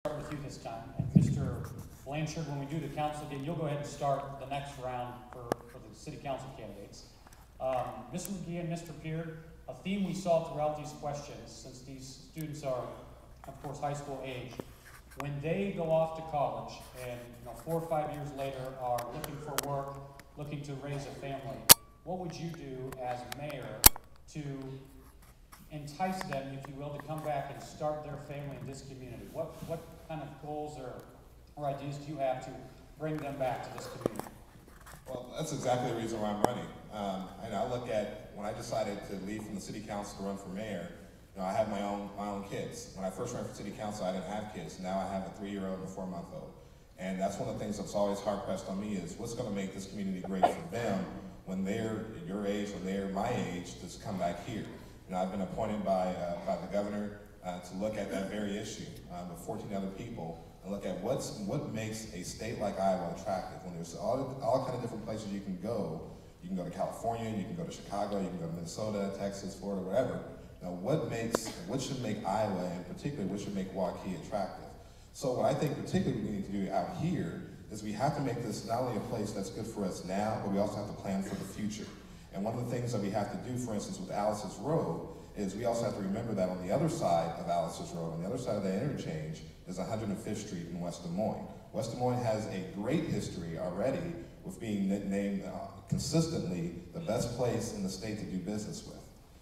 With you this time, and Mr. Blanchard, when we do the council again, you'll go ahead and start the next round for the city council candidates. Mr. McGee and Mr. Peard, a theme we saw throughout these questions, since these students are, of course, high school age, when they go off to college and 4 or 5 years later are looking for work, looking to raise a family, what would you do as mayor to entice them, if you will, to come back and start their family in this community? What kind of goals or ideas do you have to bring them back to this community? Well, that's exactly the reason why I'm running. And I look at, when I decided to leave from the city council to run for mayor, I have my own kids. When I first ran for city council, I didn't have kids. Now I have a 3-year-old and a 4-month-old. And that's one of the things that's always hard pressed on me is what's going to make this community great for them when they're your age, when they're my age, to come back here. I've been appointed by the governor to look at that very issue with 14 other people and look at what makes a state like Iowa attractive. When there's all kind of different places you can go to California, you can go to Chicago, you can go to Minnesota, Texas, Florida, wherever. What should make Iowa, and particularly what should make Waukee attractive? So what I think particularly we need to do out here is we have to make this not only a place that's good for us now, but we also have to plan for the future. And one of the things that we have to do, for instance, with Alice's Road, is we also have to remember that on the other side of Alice's Road, on the other side of that interchange, is 105th Street in West Des Moines. West Des Moines has a great history already with being named consistently the best place in the state to do business with.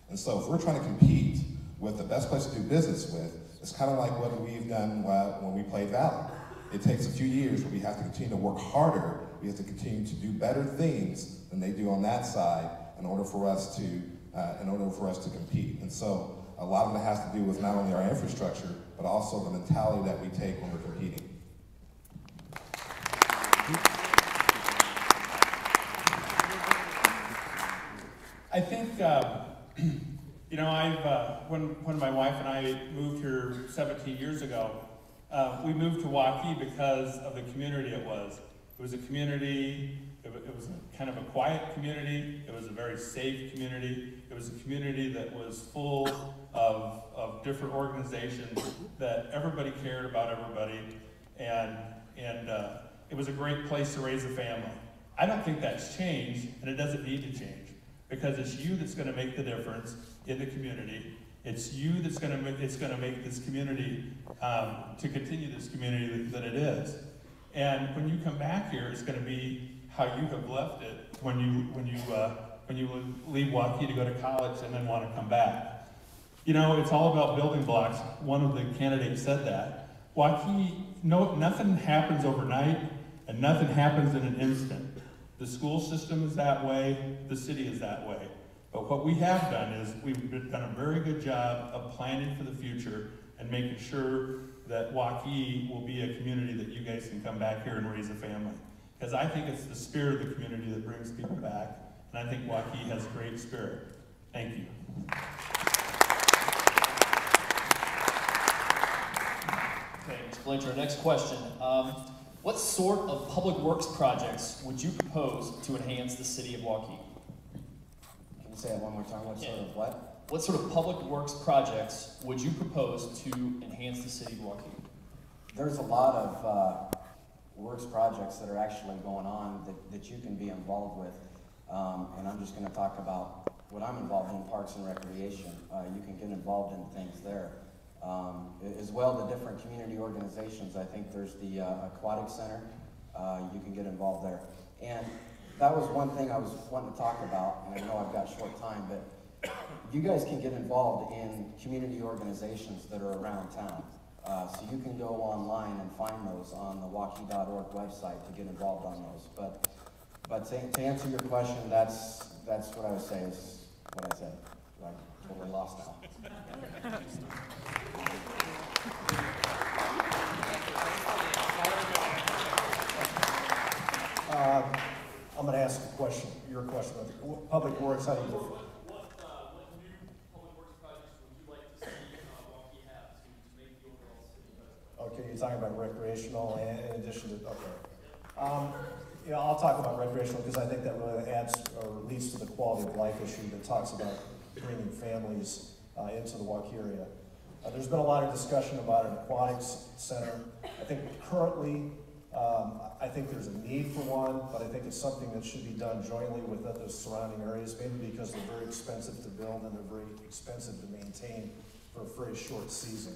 And so if we're trying to compete with the best place to do business with, it's kind of like what we've done when we played Valley. It takes a few years, but we have to continue to work harder. We have to continue to do better things than they do on that side in order for us to compete. And so a lot of it has to do with not only our infrastructure, but also the mentality that we take when we're competing. I think, when my wife and I moved here 17 years ago, we moved to Waukee because of the community it was. It was a community, it was kind of a quiet community, it was a very safe community, it was a community that was full of different organizations that everybody cared about everybody, and it was a great place to raise a family. I don't think that's changed, and it doesn't need to change, because it's you that's going to make the difference in the community. It's you that's going to make this community to continue this community that it is. And when you come back here, it's going to be how you have left it when you leave Waukee to go to college and then want to come back. It's all about building blocks. One of the candidates said that. Waukee, nothing happens overnight, and nothing happens in an instant. The school system is that way, the city is that way. But what we have done is we've done a very good job of planning for the future and making sure that Waukee will be a community that you guys can come back here and raise a family. Because I think it's the spirit of the community that brings people back, and I think Waukee has a great spirit. Thank you. Okay, Mr. Blanchard, next question. What sort of public works projects would you propose to enhance the city of Waukee? Can you say that one more time? What sort of what? What sort of public works projects would you propose to enhance the city of Waukee? There's a lot of works projects that are actually going on that you can be involved with. And I'm just going to talk about what I'm involved in, parks and recreation. You can get involved in things there. As well, the different community organizations. I think there's the Aquatic Center. You can get involved there. And that was one thing I was wanting to talk about, and I know I've got short time, but you guys can get involved in community organizations that are around town. So you can go online and find those on the Waukee.org website to get involved on those. But to answer your question, that's what I would say is what I said. I'm totally lost now. I'm going to ask your question of public works. How do you do? What new public works projects would you like to see Waukee have to make the overall city better? Okay, you're talking about recreational in addition to, okay. I'll talk about recreational because I think that really adds or leads to the quality of life issue that talks about bringing families into the Waukee area. There's been a lot of discussion about an aquatics center. I think currently, I think there's a need for one, but I think it's something that should be done jointly with other surrounding areas, maybe because they're very expensive to build and they're very expensive to maintain for a very short season.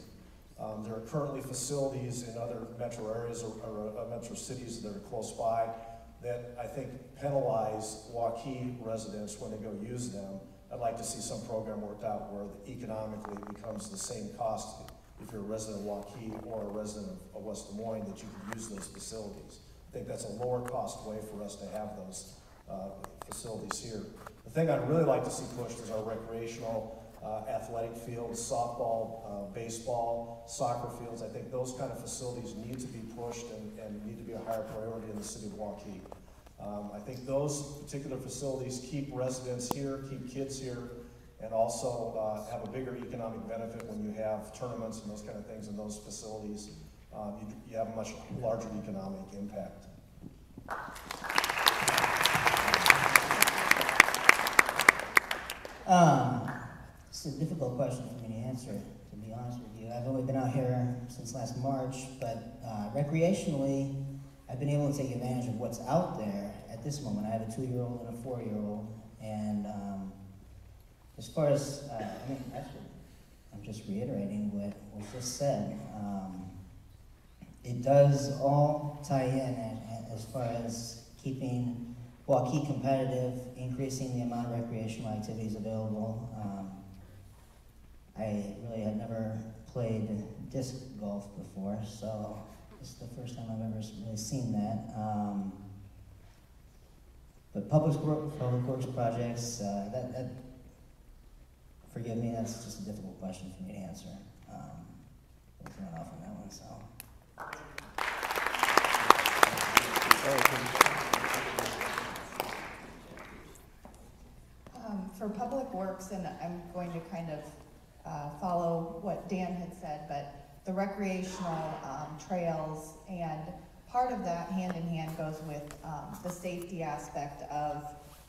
There are currently facilities in other metro areas or metro cities that are close by that I think penalize Waukee residents when they go use them. I'd like to see some program worked out where economically it becomes the same cost if you're a resident of Waukee or a resident of West Des Moines, that you can use those facilities. I think that's a lower cost way for us to have those facilities here. The thing I'd really like to see pushed is our recreational athletic fields, softball, baseball, soccer fields. I think those kind of facilities need to be pushed and need to be a higher priority in the city of Waukee. I think those particular facilities keep residents here, keep kids here, and also have a bigger economic benefit when you have tournaments and those kind of things in those facilities. You have a much larger economic impact. It's a difficult question for me to answer, to be honest with you. I've only been out here since last March, but recreationally, I've been able to take advantage of what's out there at this moment. I have a 2-year-old and a 4-year-old, and as far as, I mean, actually, I'm just reiterating what was just said. It does all tie in as far as keeping Waukee competitive, increasing the amount of recreational activities available. I really had never played disc golf before, so this is the first time I've ever really seen that. But public works projects, forgive me, that's just a difficult question for me to answer. We'll throw it off on that one, so. For public works, and I'm going to kind of follow what Dan had said, but the recreational trails, and part of that hand in hand goes with the safety aspect of,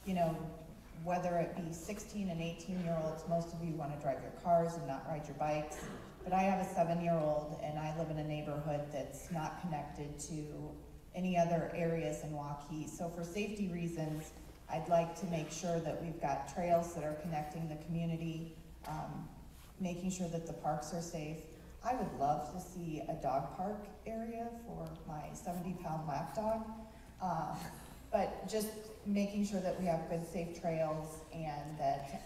you know, whether it be 16 and 18-year-olds, most of you want to drive your cars and not ride your bikes, but I have a 7-year-old and I live in a neighborhood that's not connected to any other areas in Waukee. So for safety reasons, I'd like to make sure that we've got trails that are connecting the community, making sure that the parks are safe. I would love to see a dog park area for my 70-pound lap dog, but just making sure that we have good, safe trails and that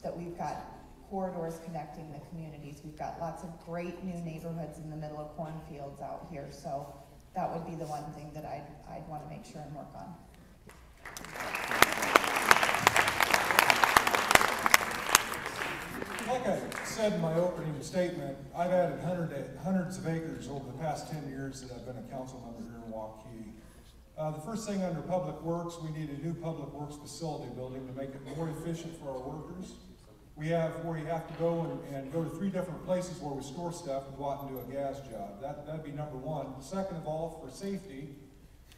that we've got corridors connecting the communities. We've got lots of great new neighborhoods in the middle of cornfields out here, so that would be the one thing that I'd want to make sure and work on. Like I said in my opening statement, I've added hundreds of acres over the past 10 years that I've been a council member here in Waukee. The first thing under Public Works, we need a new Public Works facility building to make it more efficient for our workers. We have where you have to go and go to 3 different places where we store stuff and go out and do a gas job. That'd be number one. Second of all, for safety,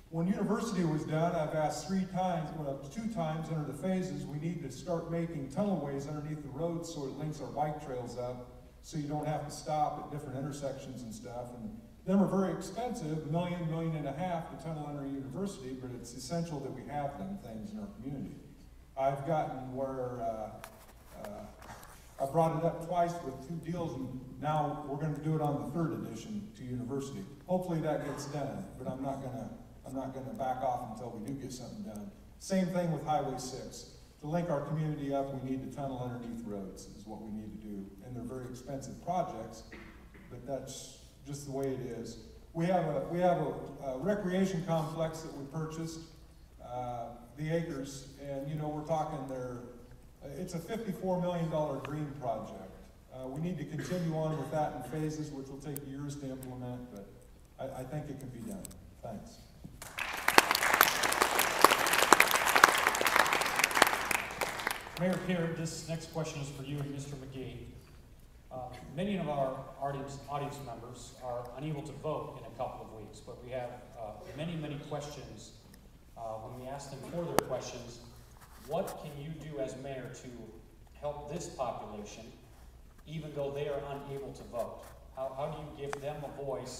when university was done, I've asked 2 times under the phases, we need to start making tunnelways underneath the roads so it links our bike trails up so you don't have to stop at different intersections and stuff. And them are very expensive, $1 million, $1.5 million to tunnel under university, but it's essential that we have them things in our community. I've gotten where I brought it up twice with 2 deals, and now we're going to do it on the 3rd edition to university. Hopefully that gets done, but I'm not going to back off until we do get something done. Same thing with Highway 6. To link our community up, we need to tunnel underneath roads is what we need to do. And they're very expensive projects, but that's just the way it is. We have a recreation complex that we purchased, the acres, and you know, we're talking there, it's a $54 million dream project. We need to continue on with that in phases, which will take years to implement, but I think it can be done. Thanks. Mayor Peard, this next question is for you and Mr. McGee. Many of our audience members are unable to vote in a couple of weeks, but we have many questions. When we ask them for their questions, what can you do as mayor to help this population even though they are unable to vote? How do you give them a voice